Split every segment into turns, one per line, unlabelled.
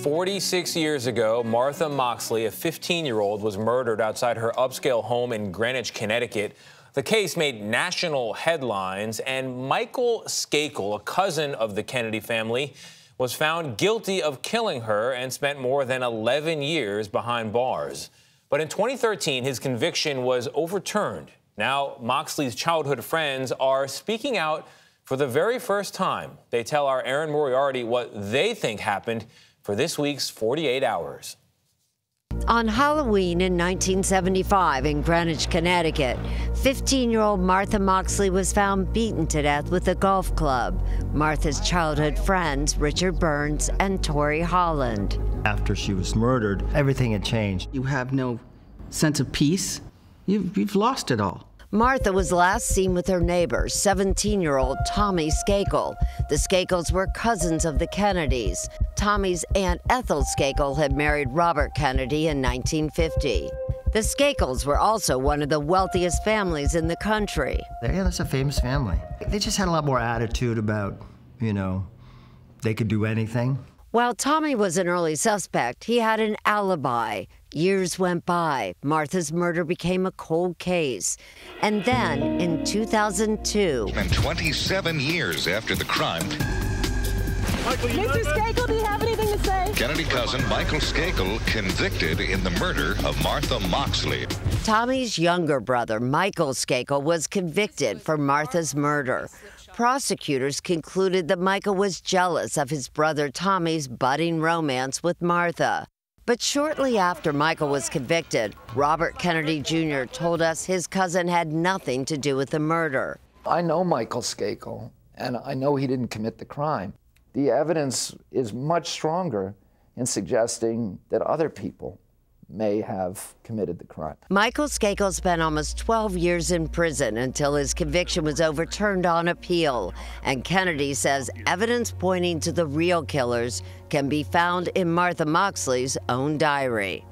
46 years ago, Martha Moxley, a 15-year-old, was murdered outside her upscale home in Greenwich, Connecticut. The case made national headlines, and Michael Skakel, a cousin of the Kennedy family, was found guilty of killing her and spent more than 11 years behind bars. But in 2013, his conviction was overturned. Now, Moxley's childhood friends are speaking out for the very first time. They tell our Erin Moriarty what they think happened for this week's 48 Hours.
On Halloween in 1975 in Greenwich, Connecticut, 15-year-old Martha Moxley was found beaten to death with a golf club. Martha's childhood friends, Richard Burns and Tori Holland.
After she was murdered, everything had changed.
You have no sense of peace. You've lost it all.
Martha was last seen with her neighbor, 17-year-old Tommy Skakel. The Skakels were cousins of the Kennedys. Tommy's Aunt Ethel Skakel had married Robert Kennedy in 1950. The Skakels were also one of the wealthiest families in the country.
Yeah, that's a famous family. They just had a lot more attitude about, they could do anything.
While Tommy was an early suspect, he had an alibi. Years went by. Martha's murder became a cold case. And then, in 2002...
And 27 years after the crime...
Mr. Skakel, do you have anything to say?
Kennedy cousin Michael Skakel convicted in the murder of Martha Moxley.
Tommy's younger brother, Michael Skakel, was convicted for Martha's murder. Prosecutors concluded that Michael was jealous of his brother Tommy's budding romance with Martha. But shortly after Michael was convicted, Robert Kennedy Jr. told us his cousin had nothing to do with the murder.
I know Michael Skakel, and I know he didn't commit the crime. The evidence is much stronger in suggesting that other people may have committed the crime.
Michael Skakel spent almost 12 years in prison until his conviction was overturned on appeal. And Kennedy says evidence pointing to the real killers can be found in Martha Moxley's own diary.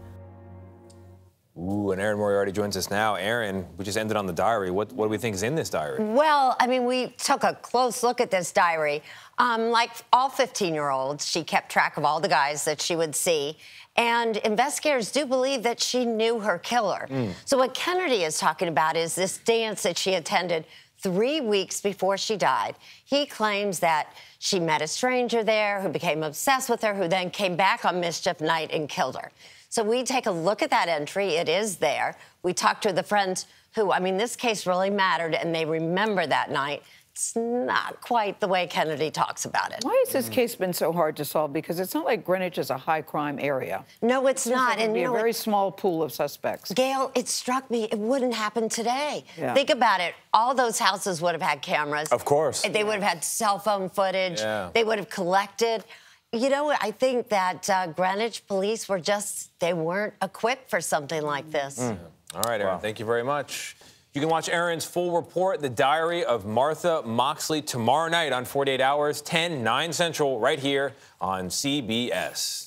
Ooh, and Erin Moriarty joins us now. Erin, we just ended on the diary. What do we think is in this diary?
Well, I mean, we took a close look at this diary. Like all 15-year-olds, she kept track of all the guys that she would see. And investigators do believe that she knew her killer. So what Kennedy is talking about is this dance that she attended 3 weeks before she died. He claims that she met a stranger there who became obsessed with her, who then came back on mischief night and killed her. So we take a look at that entry. It is there. We talked to the friends who, I mean, this case really mattered, and they remember that night. It's not quite the way Kennedy talks about it.
Why has this case been so hard to solve? Because it's not like Greenwich is a high-crime area.
No, it's not.
And a very small pool of suspects.
Gayle, it struck me it wouldn't happen today.
Yeah.
Think about it. All those houses would have had cameras.
Of course.
They would have had cell phone footage.
Yeah.
They would have collected. You know, I think that Greenwich police were they weren't equipped for something like this.
All right, Erin, thank you very much. You can watch Erin's full report, The Diary of Martha Moxley, tomorrow night on 48 Hours, 10, 9 Central, right here on CBS.